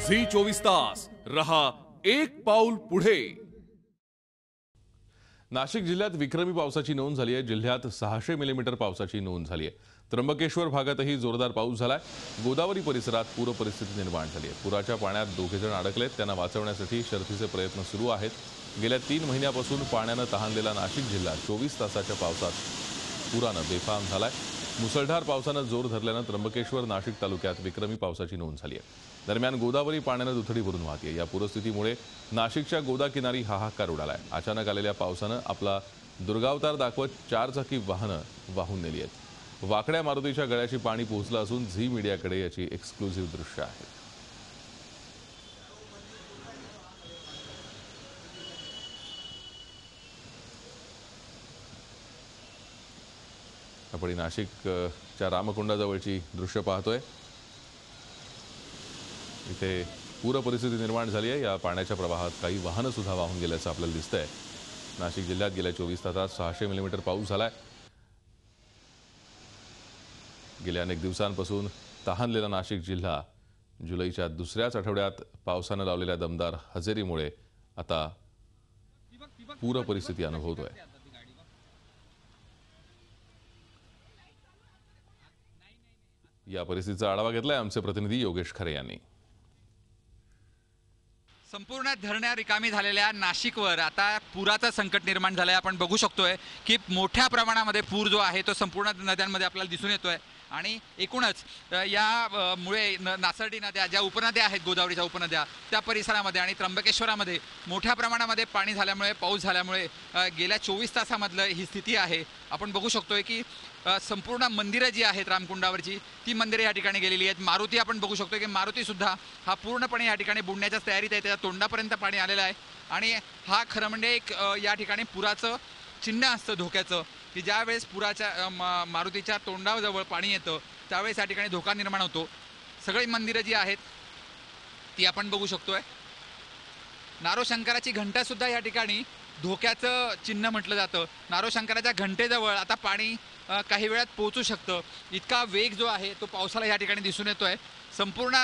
Zee 24 तास रहा एक पाऊल पुढे। नाशिक जिल्ह्यात विक्रमी पावसाची नोंद झाली आहे। जिल्ह्यात 600 मिलीमीटर पावसाची नोंद झाली आहे। त्र्यंबकेश्वर भागातही जोरदार पाऊस झालाय। गोदावरी परिसरात पूर परिस्थिती निर्माण झाली आहे। पुराच्या पाण्यात 2 जण अडकलेत, त्यांना वाचवण्यासाठी शर्थीचे प्रयत्न सुरू आहेत। गेल्या 3 महिन्यापासून पाण्याने तहानलेला नाशिक जिल्हा 24 तासाच्या पावसात पुराने बेफाम झालाय। मुसळधार पावसाने जोर धरल्याने त्र्यंबकेश्वर नाशिक तालुक्यात विक्रमी पावसाची नोंद झाली आहे। दरम्यान गोदावरी पाण्याने दुथडी भरून वाहते। या पूरस्थितीमुळे नाशिकच्या गोदा किनारी हाहाकार उडालाय। अचानक आलेल्या पावसाने आपला दुर्गावतार दाखवत 4 चाकी वाहने वाहून नेली आहेत। वाकड्या मारुतीच्या गळ्याशी पाणी पोहोचलं असून झी मीडियाकडे याची एक्सक्लुझिव्ह दृश्य आहे। आपण नाशिकच्या रामकुंडाजवळची दृश्य पाहतोय। इथे पूर परिस्थिती निर्माण झाली आहे। या पाण्याच्या प्रवाहात काही वाहने सुद्धा वाहून गेल्याचं आपल्याला दिसतंय। नाशिक जिल्ह्यात गेल्या 24 तासात 600 मिलीमीटर पाऊस झालाय। गेल्या अनेक दिवसांपासून तहानलेला नाशिक जिल्हा जुलैच्या दुसऱ्याच आठवड्यात पावसाने लावलेल्या दमदार हजेरीमुळे आता पूर परिस्थिती अनुभवतोय। या परिस्थितीचा आढावा घेतलाय आमचे प्रतिनिधी योगेश खरे यांनी। संपूर्ण धरण्या रिकामी झालेल्या नाशिकवर आता पुराचं संकट निर्माण झालंय। आपण बघू शकतोय की मोठ्या प्रमाणामध्ये पूर जो आहे तो संपूर्ण नद्यांमध्ये आपल्याला दिसून येतोय आणि एकूणच यामुळे नासर्डी नद्या ज्या उपनद्या आहेत, गोदावरीच्या उपनद्या, त्या परिसरामध्ये आणि त्र्यंबकेश्वरामध्ये मोठ्या प्रमाणामध्ये पाणी झाल्यामुळे, पाऊस झाल्यामुळे गेल्या 24 तासामधलं ही स्थिती आहे। आपण बघू शकतोय की संपूर्ण मंदिरं जी आहेत रामकुंडावरची, ती मंदिरं या ठिकाणी गेलेली आहेत। मारुती आपण बघू शकतो की मारुतीसुद्धा हा पूर्णपणे या ठिकाणी बुडण्याच्या तयारीत आहे। त्याच्या तोंडापर्यंत पाणी आलेलं आहे आणि हा खरं म्हणजे एक या ठिकाणी पुराचं चिन्ह असतं धोक्याचं, की ज्यावेळेस पुराच्या मारुतीच्या तोंडाजवळ पाणी येतं त्यावेळेस या ठिकाणी धोका निर्माण होतो। सगळी मंदिरं जी आहेत ती आपण बघू शकतोय। नारोशंकराची घंटासुद्धा या ठिकाणी धोक्याचं चिन्ह म्हटलं जातं। नारोशंकराच्या घंटेजवळ आता पाणी काही वेळात पोहोचू शकतं, इतका वेग जो आहे तो पावसाला या ठिकाणी दिसून येतोय। संपूर्ण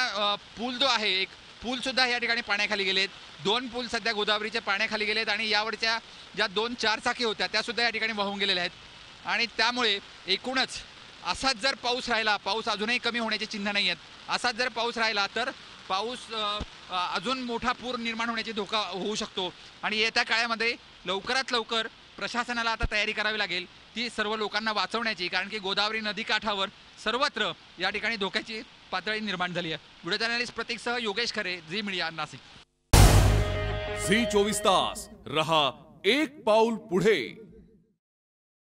पूल जो आहे, एक पूलसुद्धा या ठिकाणी पाण्याखाली गेलेत। 2 पूल सध्या गोदावरीच्या पाण्याखाली गेलेत आणि यावरच्या ज्या 2 4चाकी होत्या त्यासुद्धा या ठिकाणी वाहून गेलेल्या आहेत। आणि त्यामुळे एकूणच असाच जर पाऊस राहिला, पाऊस अजूनही कमी होण्याचे चिन्ह नाही आहेत, असाच जर पाऊस राहिला तर पाऊस अजून मोठा पूर निर्माण होण्याची धोका होऊ शकतो। आणि येत्या काळामध्ये लवकरात लवकर प्रशासनाला आता तयारी करावी लागेल ती सर्व लोकांना वाचवण्याची, कारण की गोदावरी नदीकाठावर सर्वत्र या ठिकाणी धोक्याची पातळी निर्माण झाली आहे। व्हिडिओ जर्नलिस्ट प्रतीकसह योगेश खरे, झी मीडिया, नाशिक। झी 24 तास रहा एक पाऊल पुढे।